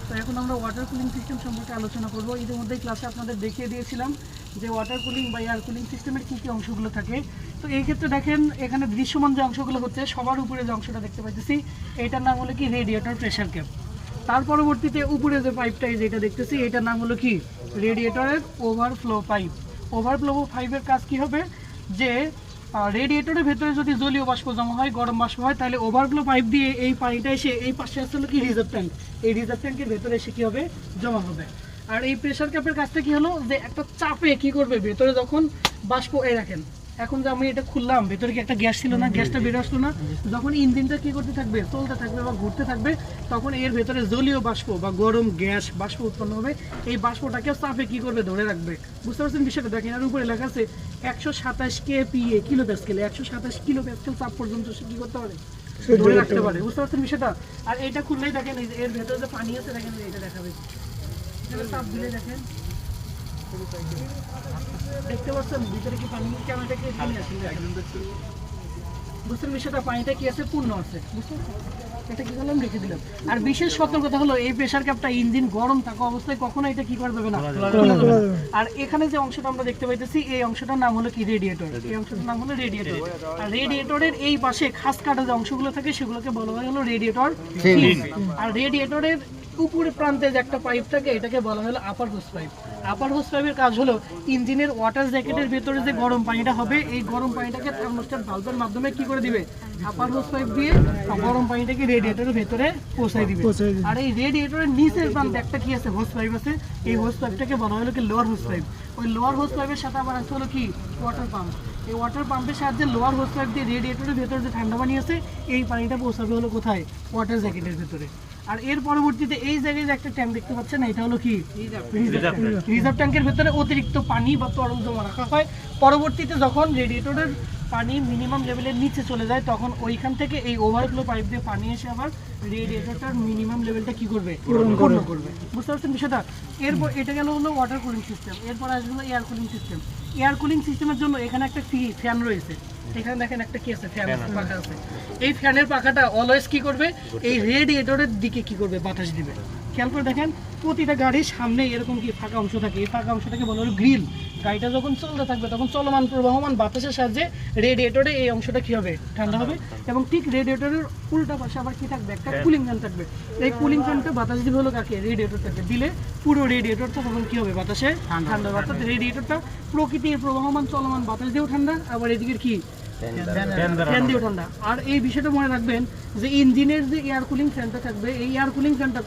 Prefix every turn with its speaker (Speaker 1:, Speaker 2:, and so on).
Speaker 1: তো এখন আমরা ওয়াটার কুলিং সিস্টেম সম্পর্কে আলোচনা করব। ইতিমধ্যে ক্লাসে আপনাদের দেখিয়ে দিয়েছিলাম যে ওয়াটার কুলিং বা এয়ার কুলিং সিস্টেমের কী কী অংশগুলো থাকে। তো এই ক্ষেত্রে দেখেন এখানে দৃশ্যমান যে অংশগুলো হচ্ছে সবার উপরে যে অংশটা দেখতে পাইতেছি এটার নাম হলো কি রেডিয়েটর প্রেসার ক্যাপ। তার পরবর্তীতে উপরে যে পাইপটা যেটা দেখতেছি এটার নাম হলো কি রেডিয়েটরের ওভারফ্লো পাইপ। ওভারফ্লো পাইপের কাজ কি হবে, যে রেডিয়েটরের ভেতরে যদি জলীয় বাষ্প জমা হয়, গরম বাষ্প হয়, তাহলে ওভারফ্লো পাইপ দিয়ে এই পানিটা এসে এই পাশে আসলে কি রিজার্ভ ট্যাঙ্ক, এই রিজার্ভ ট্যাঙ্কের ভেতরে এসে কী হবে, জমা হবে। আর এই প্রেসার ক্যাপের কাজটা কি হলো, যে একটা চাপে কি করবে, ভেতরে যখন বাষ্প এই রাখেন, এখন যে আমি এটা খুললাম ভেতরে কি একটা গ্যাস ছিল না, গ্যাসটা বের আসলো না, যখন ইঞ্জিনটা কি করতে থাকবে, চলতে থাকবে বা ঘুরতে থাকবে, তখন এর ভেতরে জলীয় বাষ্প বা গরম গ্যাস বাষ্প উৎপন্ন হবে। এই বাষ্পটাকে চাপে কি করবে, ধরে রাখবে। বুঝতে পারছেন বিষয়টা? দেখেন এর উপরে লেখা আছে 127 kPa kilo Pascal, 127 kilo Pascal চাপ পর্যন্ত সে কি করতে পারে, ধরে রাখতে পারে। বুঝতে পারছেন বিষয়টা? আর এটা খুললেই দেখেন এর ভেতরে যে পানি আছে, দেখেন এটা দেখাবে, চাপ দিলে দেখেন দেখতে পাচ্ছেন ভিতরে কি পানি, ক্যামেরাটা কি পানি আছে, বুঝছেন বিষয়টা? পানিটা কি আছে, পূর্ণ আছে। বুঝছেন? এটা কি করলাম, রেখে দিলাম। আর বিশেষ সতর্কতা হলো এই প্রেসার ক্যাপটা ইঞ্জিন গরম থাকা অবস্থায় কখনো এটা কি করা যাবে না, আর এখানে যে অংশটা আমরা দেখতে পাইতেছি এই অংশটার নাম হলো কি রেডিয়েটর, এই অংশটার নাম হলো রেডিয়েটর। আর রেডিয়েটরের এই পাশে খাস কাটা যে অংশগুলো থাকে সেগুলোকে বলা হয় হলো রেডিয়েটর ফিন। আর রেডিয়েটরের উপরে প্রান্তে যে একটা পাইপ থাকে এটাকে বলা হলো আপার হোস পাইপ। আপার হোস পাইপের কাজ হলো ইঞ্জিনের ওয়াটার জ্যাকেটের ভেতরে যে গরম পানিটা হবে এই গরম পানিটাকে থার্মোস্ট্যাট ভালভের মাধ্যমে কি করে দিবে, আপার হোস পাইপ দিয়ে গরম পানিটাকে রেডিয়েটরের ভেতরে পৌঁছায় দিবে। আর এই রেডিয়েটরের নিচের প্রান্তে একটা কি আছে, হোস পাইপ আছে। এই হোস পাইপটাকে বলা হলো কি লোয়ার হোস পাইপ। ওই লোয়ার হোস পাইপের সাথে আবার আছে হলো কি ওয়াটার পাম্প। এই ওয়াটার পাম্পের সাহায্যে লোয়ার হোস পাইপ দিয়ে রেডিয়েটরের ভেতরে যে ঠান্ডা পানি আছে এই পানিটা পৌঁছাবে হলো কোথায়, ওয়াটার জ্যাকেটের ভেতরে। আর এর পরবর্তীতে এই জায়গায় যে একটা ট্যাঙ্ক দেখতে পাচ্ছেন এটা হলো কি রিজার্ভ ট্যাঙ্কের ভেতরে অতিরিক্ত পানি বা তরল জমা রাখা হয়। পরবর্তীতে যখন রেডিয়েটরের পানি মিনিমাম লেভেলের নিচে চলে যায় তখন ওইখান থেকে এই ওভারফ্লো পাইপ দিয়ে পানি এসে আবার রেডিয়েটরটার মিনিমাম লেভেলটা কি করবে, পূরণ করবে। বুঝতে পারছেন বিষয়টা? এরপর এটা গেল হলো ওয়াটার কুলিং সিস্টেম। এরপর আসবে হলো air cooling system. Air cooling সিস্টেমের জন্য এখানে একটা ফ্যান রয়েছে। এখানে দেখেন একটা কি আছে, ফ্যান পাখা আছে। এই ফ্যানের পাখাটা অলওয়েজ কি করবে, এই রেডিয়েটরের দিকে কি করবে, বাতাস দিবে। খেয়াল করে দেখেন প্রতিটা গাড়ির সামনে এরকম কি ফাঁকা অংশ থাকে, এই ফাঁকা অংশটাকে বলা হলো গ্রিল। গাড়িটা যখন চলতে থাকবে তখন চলমান প্রবাহমান বাতাসের সাহায্যে রেডিয়েটরে এই অংশটা কি হবে, ঠান্ডা হবে। এবং ঠিক রেডিয়েটরের উল্টা পাশে আবার কি থাকবে, একটা কুলিং ফ্যান থাকবে। এই কুলিং ফ্যানটা বাতাস দিবে হলো কাকে, রেডিয়েটরটাকে। দিলে পুরো রেডিয়েটরটা তখন কি হবে, বাতাসে ঠান্ডা। অর্থাৎ রেডিয়েটরটা প্রকৃতির প্রবাহমান চলমান বাতাস দিয়েও ঠান্ডা, আবার এদিকের কি ফ্যান দিয়েও ঠান্ডা। আর এই বিষয়টা মনে রাখবেন যে ইঞ্জিনের যে এয়ার কুলিং ফ্যানটা থাকবে এই এয়ার কুলিং ফ্যানটা